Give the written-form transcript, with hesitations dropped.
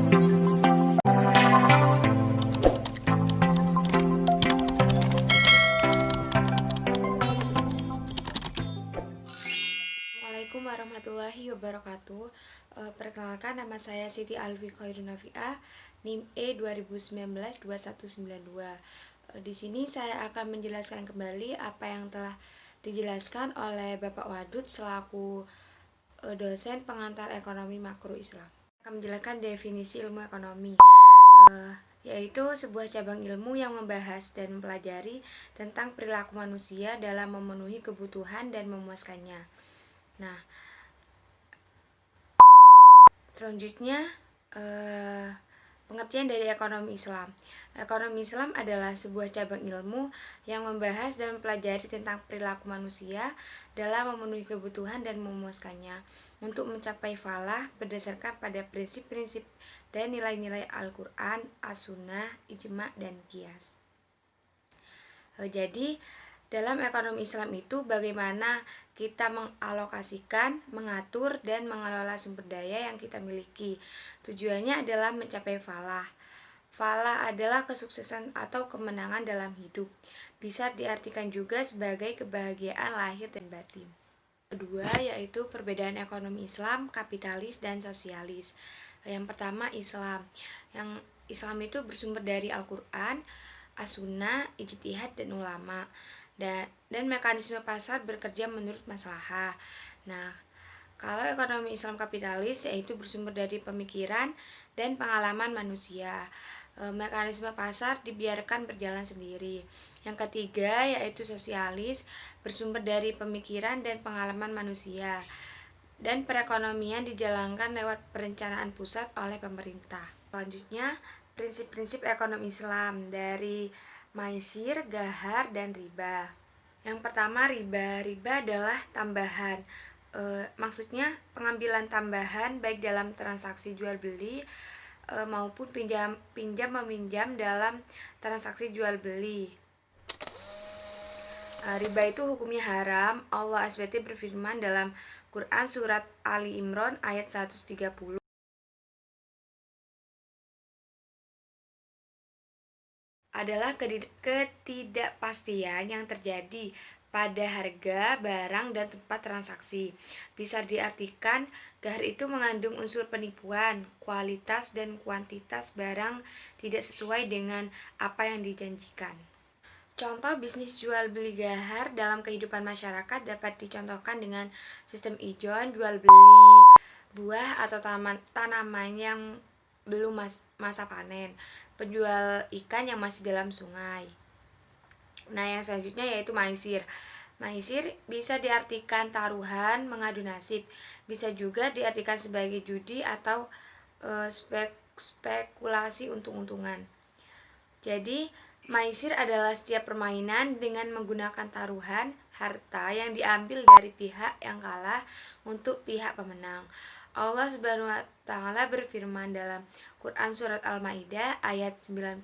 Assalamualaikum warahmatullahi wabarakatuh. Perkenalkan, nama saya Siti Alfi Khairun Nafi'ah, NIM E 2019-2192. Di sini saya akan menjelaskan kembali apa yang telah dijelaskan oleh Bapak Wadud selaku dosen pengantar ekonomi makro Islam. Akan menjelaskan definisi ilmu ekonomi, yaitu sebuah cabang ilmu yang membahas dan mempelajari tentang perilaku manusia dalam memenuhi kebutuhan dan memuaskannya. Nah, selanjutnya pengertian dari ekonomi Islam. Ekonomi Islam adalah sebuah cabang ilmu yang membahas dan mempelajari tentang perilaku manusia dalam memenuhi kebutuhan dan memuaskannya untuk mencapai falah berdasarkan pada prinsip-prinsip dan nilai-nilai Al-Quran, As-Sunnah, Ijma' dan Qiyas. Jadi, dalam ekonomi Islam itu bagaimana kita mengalokasikan, mengatur, dan mengelola sumber daya yang kita miliki. Tujuannya adalah mencapai falah. Falah adalah kesuksesan atau kemenangan dalam hidup. Bisa diartikan juga sebagai kebahagiaan lahir dan batin. Kedua, yaitu perbedaan ekonomi Islam, kapitalis, dan sosialis. Yang pertama, Islam. Yang Islam itu bersumber dari Al-Quran, As-Sunnah, Ijtihad, dan ulama. Dan mekanisme pasar bekerja menurut maslahah. Nah, kalau ekonomi Islam kapitalis, yaitu bersumber dari pemikiran dan pengalaman manusia. Mekanisme pasar dibiarkan berjalan sendiri. Yang ketiga, yaitu sosialis, bersumber dari pemikiran dan pengalaman manusia. Dan perekonomian dijalankan lewat perencanaan pusat oleh pemerintah. Selanjutnya, prinsip-prinsip ekonomi Islam dari maisir, gahar, dan riba. Yang pertama, riba. Riba adalah tambahan. Maksudnya pengambilan tambahan baik dalam transaksi jual beli maupun pinjam meminjam dalam transaksi jual beli. Riba itu hukumnya haram. Allah SWT berfirman dalam Quran surat Ali Imran ayat 130. Adalah ketidakpastian yang terjadi pada harga, barang, dan tempat transaksi. Bisa diartikan, gahar itu mengandung unsur penipuan, kualitas dan kuantitas barang tidak sesuai dengan apa yang dijanjikan. Contoh bisnis jual beli gahar dalam kehidupan masyarakat dapat dicontohkan dengan sistem ijon, jual beli buah atau tanaman yang belum masa panen, penjual ikan yang masih dalam sungai. Nah, yang selanjutnya yaitu maisir. Maisir bisa diartikan taruhan, mengadu nasib. Bisa juga diartikan sebagai judi atau spekulasi untung-untungan. Jadi, maisir adalah setiap permainan dengan menggunakan taruhan harta yang diambil dari pihak yang kalah untuk pihak pemenang. Allah Subhanahu wa taala berfirman dalam Quran surat Al-Maidah ayat 90.